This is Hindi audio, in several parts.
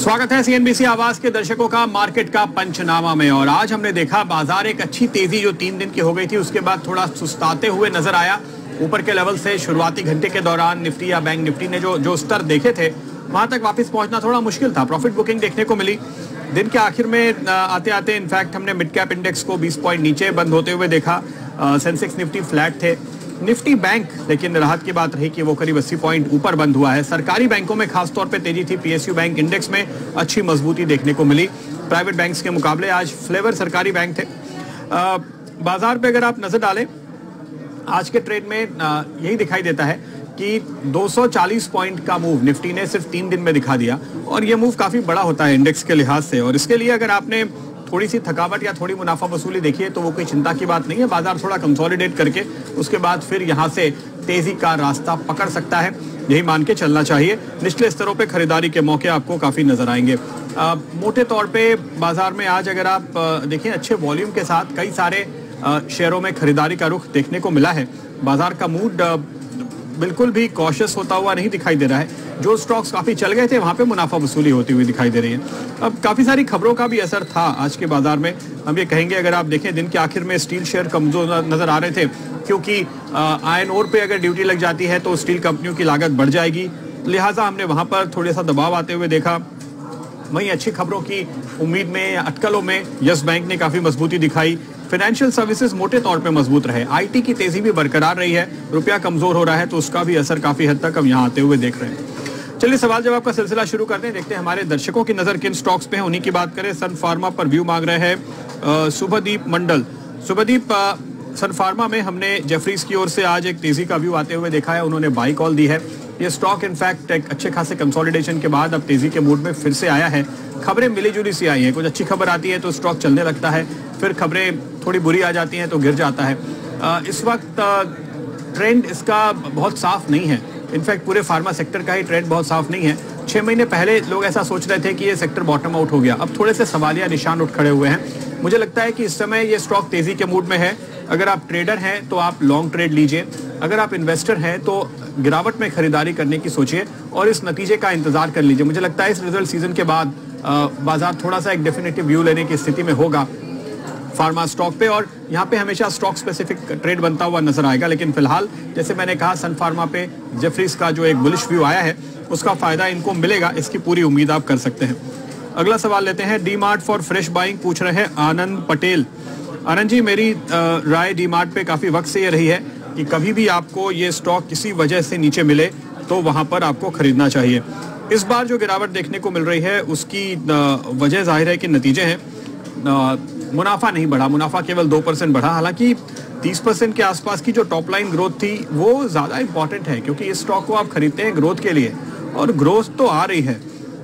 स्वागत है सीएनबीसी आवाज के दर्शकों का मार्केट का पंचनामा में। और आज हमने देखा बाजार एक अच्छी तेजी जो 3 दिन की हो गई थी उसके बाद थोड़ा सुस्ताते हुए नजर आया। ऊपर के लेवल से शुरुआती घंटे के दौरान निफ्टी या बैंक निफ्टी ने जो स्तर देखे थे वहां तक वापस पहुंचना थोड़ा मुश्किल था। प्रॉफिट बुकिंग देखने को मिली। दिन के आखिर में आते आते इनफैक्ट हमने मिड कैप इंडेक्स को 20 पॉइंट नीचे बंद होते हुए देखा। सेंसेक्स निफ्टी फ्लैट थे। निफ्टी बैंक लेकिन राहत की बात रही कि वो करीब 80 पॉइंट ऊपर बंद हुआ है। सरकारी बैंकों में खासतौर पे तेजी थी। पीएसयू बैंक इंडेक्स में अच्छी मजबूती देखने को मिली। प्राइवेट बैंक्स के मुकाबले आज फ्लेवर सरकारी बैंक थे। बाजार पे अगर आप नजर डालें आज के ट्रेड में यही दिखाई देता है कि 240 पॉइंट का मूव निफ्टी ने सिर्फ 3 दिन में दिखा दिया और ये मूव काफी बड़ा होता है इंडेक्स के लिहाज से। और इसके लिए अगर आपने थोड़ी सी थकावट या थोड़ी मुनाफा वसूली देखी है तो वो कोई चिंता की बात नहीं है। बाजार थोड़ा कंसोलिडेट करके उसके बाद फिर यहाँ से तेजी का रास्ता पकड़ सकता है, यही मान के चलना चाहिए। निचले स्तरों पे खरीदारी के मौके आपको काफी नजर आएंगे। मोटे तौर पे बाजार में आज अगर आप देखें अच्छे वॉल्यूम के साथ कई सारे शेयरों में खरीदारी का रुख देखने को मिला है। बाजार का मूड बिल्कुल भी कॉशियस होता हुआ नहीं दिखाई दे रहा है। जो स्टॉक्स काफी चल गए थे वहां पे मुनाफा वसूली होती हुई दिखाई दे रही है। अब काफी सारी खबरों का भी असर था आज के बाजार में। हम ये कहेंगे अगर आप देखें दिन के आखिर में स्टील शेयर कमजोर नजर आ रहे थे क्योंकि आयरन ओर पे अगर ड्यूटी लग जाती है तो स्टील कंपनियों की लागत बढ़ जाएगी, लिहाजा हमने वहां पर थोड़ा सा दबाव आते हुए देखा। वहीं अच्छी खबरों की उम्मीद में अटकलों में यस बैंक ने काफी मजबूती दिखाई। फाइनेंशियल सर्विसेज मोटे तौर पे मजबूत रहे। आईटी की तेजी भी बरकरार रही है। रुपया कमजोर हो रहा है तो उसका भी असर काफी हद तक हम यहाँ आते हुए देख रहे हैं। चलिए सवाल जवाब का सिलसिला शुरू करते हैं। देखते हैं हमारे दर्शकों की नजर किन स्टॉक्स पे है, उन्हीं की बात करें। सन फार्मा पर व्यू मांग रहे हैं शुभदीप मंडल। शुभदीप, सन फार्मा में हमने जेफरीज की ओर से आज एक तेजी का व्यू आते हुए देखा है। उन्होंने बाई कॉल दी है। ये स्टॉक इनफैक्ट एक अच्छे खासे कंसोलिडेशन के बाद अब तेजी के मूड में फिर से आया है। खबरें मिली जुली सी आई हैं। कुछ अच्छी खबर आती है तो स्टॉक चलने लगता है, फिर खबरें थोड़ी बुरी आ जाती हैं तो गिर जाता है। इस वक्त ट्रेंड इसका बहुत साफ नहीं है। इनफैक्ट पूरे फार्मा सेक्टर का ही ट्रेंड बहुत साफ नहीं है। 6 महीने पहले लोग ऐसा सोच रहे थे कि ये सेक्टर बॉटम आउट हो गया। अब थोड़े से सवालिया निशान उठ खड़े हुए हैं। मुझे लगता है कि इस समय ये स्टॉक तेजी के मूड में है। अगर आप ट्रेडर हैं तो आप लॉन्ग ट्रेड लीजिए। अगर आप इन्वेस्टर हैं तो गिरावट में खरीदारी करने की सोचिए और इस नतीजे का इंतजार कर लीजिए। मुझे लगता है इस रिजल्ट सीजन के बाद बाजार थोड़ा सा एक डेफिनेटिव व्यू लेने की स्थिति में होगा फार्मा स्टॉक पे। और यहाँ पे हमेशा स्टॉक स्पेसिफिक ट्रेड बनता हुआ नजर आएगा। लेकिन फिलहाल जैसे मैंने कहा सन फार्मा पे जेफरीज का जो एक बुलिश व्यू आया है उसका फायदा इनको मिलेगा, इसकी पूरी उम्मीद आप कर सकते हैं। अगला सवाल लेते हैं। D mart for fresh buying पूछ रहे हैं आनंद पटेल। आनंद जी, मेरी राय डी मार्ट पे काफी वक्त से ये रही है कि कभी भी आपको ये स्टॉक किसी वजह से नीचे मिले तो वहां पर आपको खरीदना चाहिए। इस बार जो गिरावट देखने को मिल रही है उसकी वजह जाहिर है कि नतीजे हैं। मुनाफा नहीं बढ़ा, मुनाफा केवल 2% बढ़ा। हालांकि 30% के आसपास की जो टॉप लाइन ग्रोथ थी वो ज्यादा इंपॉर्टेंट है क्योंकि इस स्टॉक को आप खरीदते हैं ग्रोथ के लिए और ग्रोथ तो आ रही है।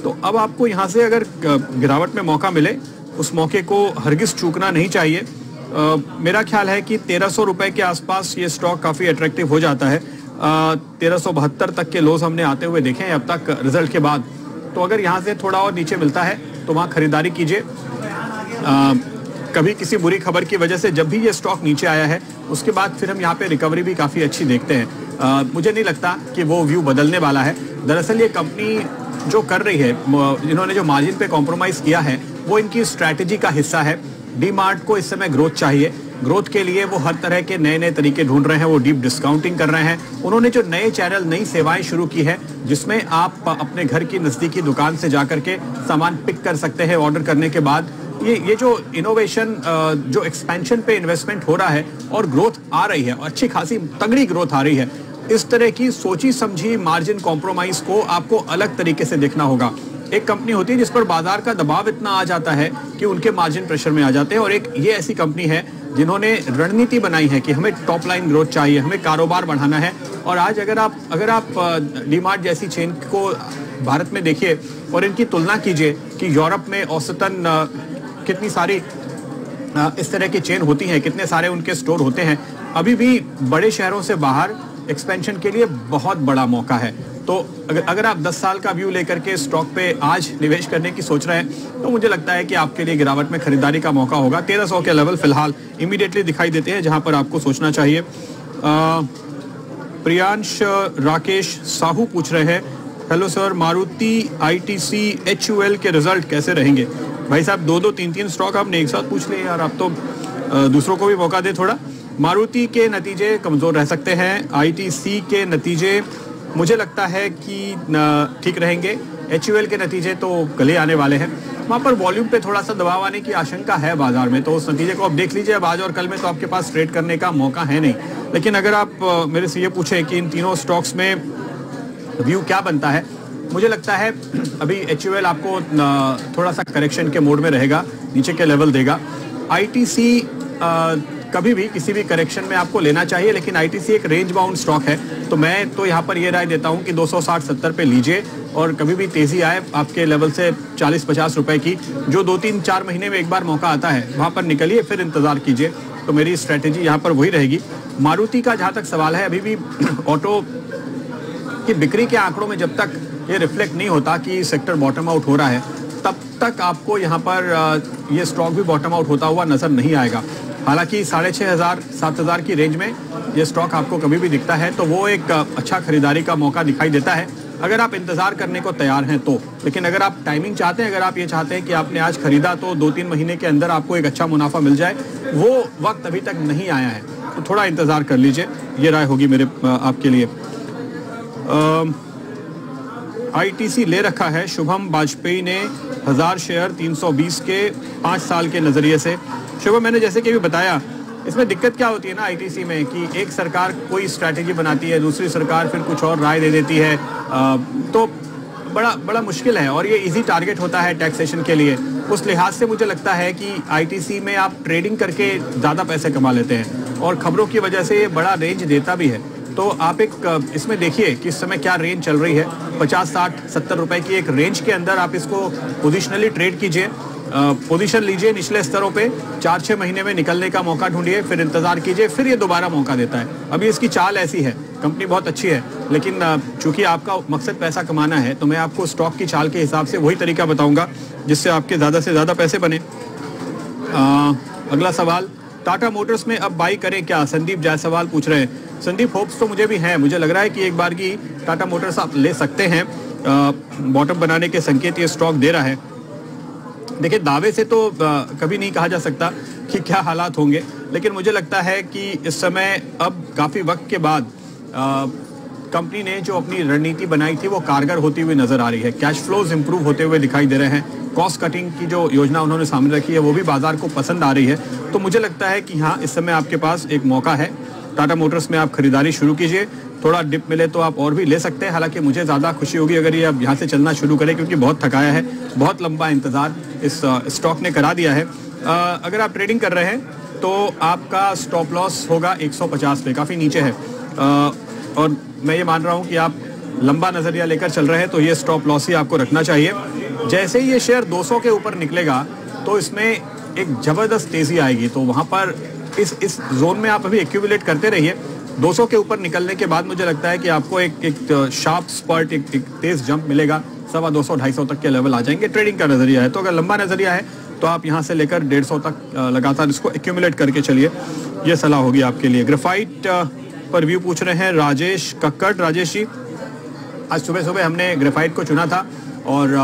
तो अब आपको यहाँ से अगर गिरावट में मौका मिले उस मौके को हरगिज चूकना नहीं चाहिए। मेरा ख्याल है कि 1300 रुपए के आसपास ये स्टॉक काफी अट्रैक्टिव हो जाता है। 1372 तक के लोज हमने आते हुए देखे हैं अब तक रिजल्ट के बाद। तो अगर यहाँ से थोड़ा और नीचे मिलता है तो वहाँ खरीदारी कीजिए। कभी किसी बुरी खबर की वजह से जब भी ये स्टॉक नीचे आया है उसके बाद फिर हम यहाँ पे रिकवरी भी काफी अच्छी देखते हैं। मुझे नहीं लगता कि वो व्यू बदलने वाला है। दरअसल ये कंपनी जो कर रही है, इन्होंने जो मार्जिन पे कॉम्प्रोमाइज किया है वो इनकी स्ट्रैटेजी का हिस्सा है। डी मार्ट को इस समय ग्रोथ चाहिए। ग्रोथ के लिए वो हर तरह के नए नए तरीके ढूंढ रहे हैं। वो डीप डिस्काउंटिंग कर रहे हैं। उन्होंने जो नए चैनल, नई सेवाएं शुरू की है जिसमें आप अपने घर की नजदीकी दुकान से जाकर के सामान पिक कर सकते हैं ऑर्डर करने के बाद। ये जो इनोवेशन, जो एक्सपेंशन पे इन्वेस्टमेंट हो रहा है और ग्रोथ आ रही है, अच्छी खासी तगड़ी ग्रोथ आ रही है। इस तरह की सोची समझी मार्जिन कॉम्प्रोमाइज को आपको अलग तरीके से देखना होगा। एक कंपनी होती है जिस पर बाजार का दबाव इतना आ जाता है कि उनके मार्जिन प्रेशर में आ जाते हैं, और एक ये ऐसी कंपनी है जिन्होंने रणनीति बनाई है कि हमें टॉप लाइन ग्रोथ चाहिए, हमें कारोबार बढ़ाना है। और आज अगर आप डी मार्ट जैसी चेन को भारत में देखिए और इनकी तुलना कीजिए कि यूरोप में औसतन कितनी सारी इस तरह की चेन होती हैं, कितने सारे उनके स्टोर होते हैं। अभी भी बड़े शहरों से बाहर एक्सपेंशन के लिए बहुत बड़ा मौका है। तो अगर आप 10 साल का व्यू लेकर के स्टॉक पे आज निवेश करने की सोच रहे हैं तो मुझे लगता है कि आपके लिए गिरावट में खरीदारी का मौका होगा। 1300 के लेवल फिलहाल इमीडिएटली दिखाई देते हैं जहां पर आपको सोचना चाहिए। प्रियांश राकेश साहू पूछ रहे हैं hello sir, Maruti, ITC, HUL के रिजल्ट कैसे रहेंगे? भाई साहब, दो तीन तीन स्टॉक आपने एक साथ पूछ लिए यार, आप तो दूसरों को भी मौका दे थोड़ा। मारुति के नतीजे कमज़ोर रह सकते हैं, आईटीसी के नतीजे मुझे लगता है कि ठीक रहेंगे, एचयूएल के नतीजे तो कल ही आने वाले हैं। वहाँ पर वॉल्यूम पे थोड़ा सा दबाव आने की आशंका है बाजार में, तो उस नतीजे को आप देख लीजिए। अब आज और कल में तो आपके पास ट्रेड करने का मौका है नहीं, लेकिन अगर आप मेरे से ये पूछें कि इन तीनों स्टॉक्स में व्यू क्या बनता है, मुझे लगता है अभी एचयूएल आपको थोड़ा सा करेक्शन के मोड में रहेगा, नीचे के लेवल देगा। आईटीसी कभी भी किसी भी करेक्शन में आपको लेना चाहिए, लेकिन आईटीसी एक रेंज बाउंड स्टॉक है, तो मैं तो यहाँ पर ये राय देता हूँ कि 260-70 पे लीजिए, और कभी भी तेजी आए आपके लेवल से 40-50 रुपए की, जो 2-3-4 महीने में एक बार मौका आता है, वहाँ पर निकलिए, फिर इंतजार कीजिए। तो मेरी स्ट्रेटेजी यहाँ पर वही रहेगी। मारुति का जहाँ तक सवाल है, अभी भी ऑटो की बिक्री के आंकड़ों में जब तक ये रिफ्लेक्ट नहीं होता कि सेक्टर बॉटम आउट हो रहा है, तब तक आपको यहाँ पर ये स्टॉक भी बॉटम आउट होता हुआ नजर नहीं आएगा। हालांकि 6,500-7,000 की रेंज में ये स्टॉक आपको कभी भी दिखता है, तो वो एक अच्छा खरीदारी का मौका दिखाई देता है, अगर आप इंतजार करने को तैयार हैं तो। लेकिन अगर आप टाइमिंग चाहते हैं, अगर आप ये चाहते हैं कि आपने आज खरीदा तो 2-3 महीने के अंदर आपको एक अच्छा मुनाफा मिल जाए, वो वक्त अभी तक नहीं आया है, तो थोड़ा इंतजार कर लीजिए, ये राय होगी मेरे आपके लिए। आईटीसी ले रखा है शुभम वाजपेयी ने 1000 शेयर 320 के 5 साल के नजरिए से। शुभम, मैंने जैसे कि भी बताया, इसमें दिक्कत क्या होती है ना आईटीसी में, कि एक सरकार कोई स्ट्रैटेजी बनाती है, दूसरी सरकार फिर कुछ और राय दे देती है, तो बड़ा मुश्किल है, और ये इजी टारगेट होता है टैक्सेशन के लिए। उस लिहाज से मुझे लगता है कि आईटीसी में आप ट्रेडिंग करके ज़्यादा पैसे कमा लेते हैं, और खबरों की वजह से ये बड़ा रेंज देता भी है। तो आप एक इसमें देखिए कि इस समय क्या रेंज चल रही है, 50-60-70 रुपए की एक रेंज के अंदर आप इसको पोजिशनली ट्रेड कीजिए, पोजीशन लीजिए निचले स्तरों पे, 4-6 महीने में निकलने का मौका ढूंढिए, फिर इंतजार कीजिए, फिर ये दोबारा मौका देता है। अभी इसकी चाल ऐसी है, कंपनी बहुत अच्छी है, लेकिन चूंकि आपका मकसद पैसा कमाना है, तो मैं आपको स्टॉक की चाल के हिसाब से वही तरीका बताऊंगा जिससे आपके ज़्यादा से ज़्यादा पैसे बने। अगला सवाल, टाटा मोटर्स में अब बाई करें क्या? संदीप जायसवाल पूछ रहे हैं। संदीप, होप्स तो मुझे भी हैं, मुझे लग रहा है कि एक बार की टाटा मोटर्स आप ले सकते हैं, बॉटम बनाने के संकेत ये स्टॉक दे रहा है। देखिए, दावे से तो कभी नहीं कहा जा सकता कि क्या हालात होंगे, लेकिन मुझे लगता है कि इस समय अब काफ़ी वक्त के बाद कंपनी ने जो अपनी रणनीति बनाई थी वो कारगर होती हुई नजर आ रही है। कैश फ्लोज इंप्रूव होते हुए दिखाई दे रहे हैं, कॉस्ट कटिंग की जो योजना उन्होंने सामने रखी है वो भी बाजार को पसंद आ रही है। तो मुझे लगता है कि हाँ, इस समय आपके पास एक मौका है, टाटा मोटर्स में आप खरीदारी शुरू कीजिए। थोड़ा डिप मिले तो आप और भी ले सकते हैं, हालांकि मुझे ज़्यादा खुशी होगी अगर ये अब यहाँ से चलना शुरू करें, क्योंकि बहुत थकाया है, बहुत लंबा इंतज़ार इस स्टॉक ने करा दिया है। अगर आप ट्रेडिंग कर रहे हैं तो आपका स्टॉप लॉस होगा 150 पे, काफ़ी नीचे है, और मैं ये मान रहा हूँ कि आप लंबा नज़रिया लेकर चल रहे हैं, तो ये स्टॉप लॉस ही आपको रखना चाहिए। जैसे ही ये शेयर 200 के ऊपर निकलेगा तो इसमें एक ज़बरदस्त तेज़ी आएगी, तो वहाँ पर इस जोन में आप अभी एक्यूमुलेट करते रहिए। 200 के ऊपर निकलने के बाद मुझे लगता है कि आपको एक शार्प स्पर्ट, एक तेज जंप मिलेगा, 250-250 तक के लेवल आ जाएंगे। ट्रेडिंग का नजरिया है, तो अगर लंबा नजरिया है तो आप यहां से लेकर 150 तक लगातार इसको एक्यूमुलेट करके चलिए, ये सलाह होगी आपके लिए। ग्रेफाइट पर व्यू पूछ रहे हैं राजेश कक्कड़। राजेश जी, आज सुबह सुबह हमने ग्रेफाइट को चुना था और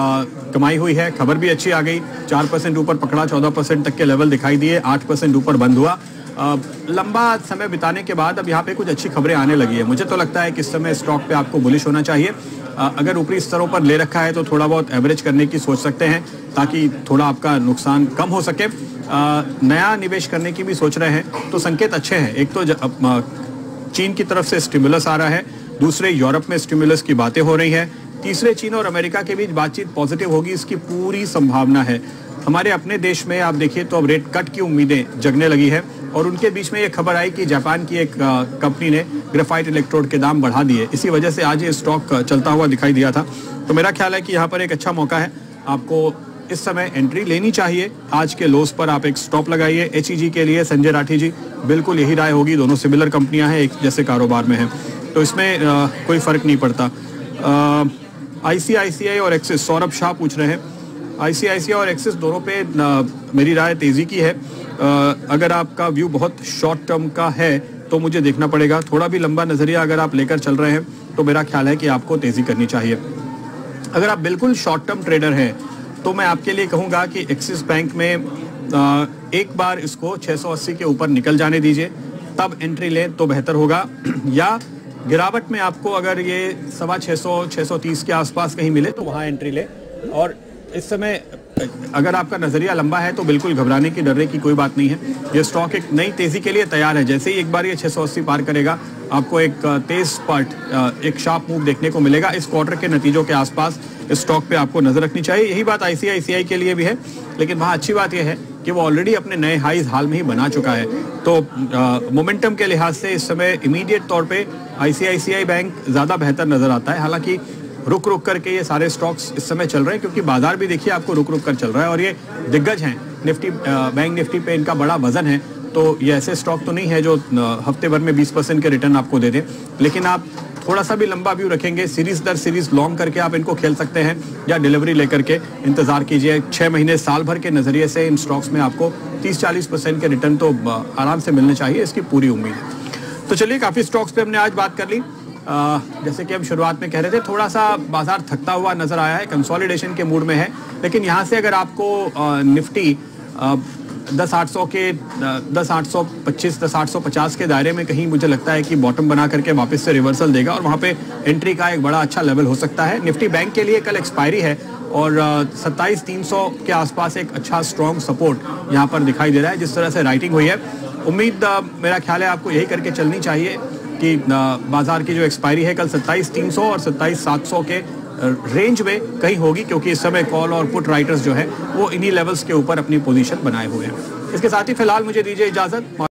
कमाई हुई है, खबर भी अच्छी आ गई, 4% ऊपर पकड़ा, 14% तक के लेवल दिखाई दिए, 8% ऊपर बंद हुआ। लंबा समय बिताने के बाद अब यहाँ पे कुछ अच्छी खबरें आने लगी है। मुझे तो लगता है कि इस समय स्टॉक पे आपको बुलिश होना चाहिए। अगर ऊपरी स्तरों पर ले रखा है तो थोड़ा बहुत एवरेज करने की सोच सकते हैं, ताकि थोड़ा आपका नुकसान कम हो सके। नया निवेश करने की भी सोच रहे हैं तो संकेत अच्छे हैं। एक तो चीन की तरफ से स्टिमुलस आ रहा है, दूसरे यूरोप में स्टिमुलस की बातें हो रही है, तीसरे चीन और अमेरिका के बीच बातचीत पॉजिटिव होगी, इसकी पूरी संभावना है। हमारे अपने देश में आप देखिए तो अब रेट कट की उम्मीदें जगने लगी है, और उनके बीच में ये खबर आई कि जापान की एक कंपनी ने ग्रेफाइट इलेक्ट्रोड के दाम बढ़ा दिए, इसी वजह से आज ये स्टॉक चलता हुआ दिखाई दिया था। तो मेरा ख्याल है कि यहाँ पर एक अच्छा मौका है, आपको इस समय एंट्री लेनी चाहिए। आज के लोस पर आप एक स्टॉप लगाइए। एचईजी के लिए संजय राठी जी, बिल्कुल यही राय होगी, दोनों सिमिलर कंपनियां हैं, एक जैसे कारोबार में हैं, तो इसमें कोई फर्क नहीं पड़ता। आईसीआईसीआई और एक्सिस, सौरभ शाह पूछ रहे हैं, आईसीआईसीआई और एक्सिस दोनों पे मेरी राय तेजी की है। अगर आपका व्यू बहुत शॉर्ट टर्म का है तो मुझे देखना पड़ेगा, थोड़ा भी लंबा नजरिया अगर आप लेकर चल रहे हैं तो मेरा ख्याल है कि आपको तेजी करनी चाहिए। अगर आप बिल्कुल शॉर्ट टर्म ट्रेडर हैं तो मैं आपके लिए कहूँगा कि एक्सिस बैंक में एक बार इसको 680 के ऊपर निकल जाने दीजिए, तब एंट्री लें तो बेहतर होगा। या गिरावट में आपको अगर ये 625 630 के आसपास कहीं मिले तो वहाँ एंट्री लें। और इस समय अगर आपका नजरिया लंबा है तो बिल्कुल घबराने की, डरने की कोई बात नहीं है। ये स्टॉक एक नई तेजी के लिए तैयार है। जैसे ही एक बार ये 680 पार करेगा आपको एक तेज स्पार्ट, एक शार्प मूव देखने को मिलेगा। इस क्वार्टर के नतीजों के आसपास इस स्टॉक पे आपको नजर रखनी चाहिए। यही बात आईसीआईसीआई के लिए भी है, लेकिन वहाँ अच्छी बात यह है कि वो ऑलरेडी अपने नए हाईज हाल में ही बना चुका है। तो मोमेंटम के लिहाज से इस समय इमीडिएट तौर पे आईसीआईसीआई बैंक ज़्यादा बेहतर नजर आता है। हालांकि रुक रुक करके ये सारे स्टॉक्स इस समय चल रहे हैं, क्योंकि बाजार भी देखिए आपको रुक रुक कर चल रहा है और ये दिग्गज हैं। निफ्टी, बैंक निफ्टी पे इनका बड़ा वजन है, तो ये ऐसे स्टॉक तो नहीं है जो हफ्ते भर में 20% के रिटर्न आपको दे दें। लेकिन आप थोड़ा सा भी लंबा व्यू रखेंगे, सीरीज दर सीरीज लॉन्ग करके आप इनको खेल सकते हैं, या डिलीवरी लेकर के इंतजार कीजिए। 6 महीने साल भर के नजरिए से इन स्टॉक्स में आपको 30-40% के रिटर्न तो आराम से मिलने चाहिए, इसकी पूरी उम्मीद है। तो चलिए, काफ़ी स्टॉक्स पे हमने आज बात कर ली। जैसे कि हम शुरुआत में कह रहे थे, थोड़ा सा बाजार थकता हुआ नजर आया है, कंसोलिडेशन के मूड में है। लेकिन यहाँ से अगर आपको निफ्टी 10,800 के 10,825 10,850 के दायरे में कहीं मुझे लगता है कि बॉटम बना करके वापस से रिवर्सल देगा और वहाँ पे एंट्री का एक बड़ा अच्छा लेवल हो सकता है। निफ्टी बैंक के लिए कल एक्सपायरी है और 27,300 के आसपास एक अच्छा स्ट्रॉन्ग सपोर्ट यहाँ पर दिखाई दे रहा है। जिस तरह से राइटिंग हुई है, उम्मीद मेरा ख्याल है आपको यही करके चलनी चाहिए कि बाजार की जो एक्सपायरी है कल 27,300 और 27,700 के रेंज में कहीं होगी, क्योंकि इस समय कॉल और पुट राइटर्स जो है वो इन्हीं लेवल्स के ऊपर अपनी पोजीशन बनाए हुए हैं। इसके साथ ही फिलहाल मुझे दीजिए इजाजत।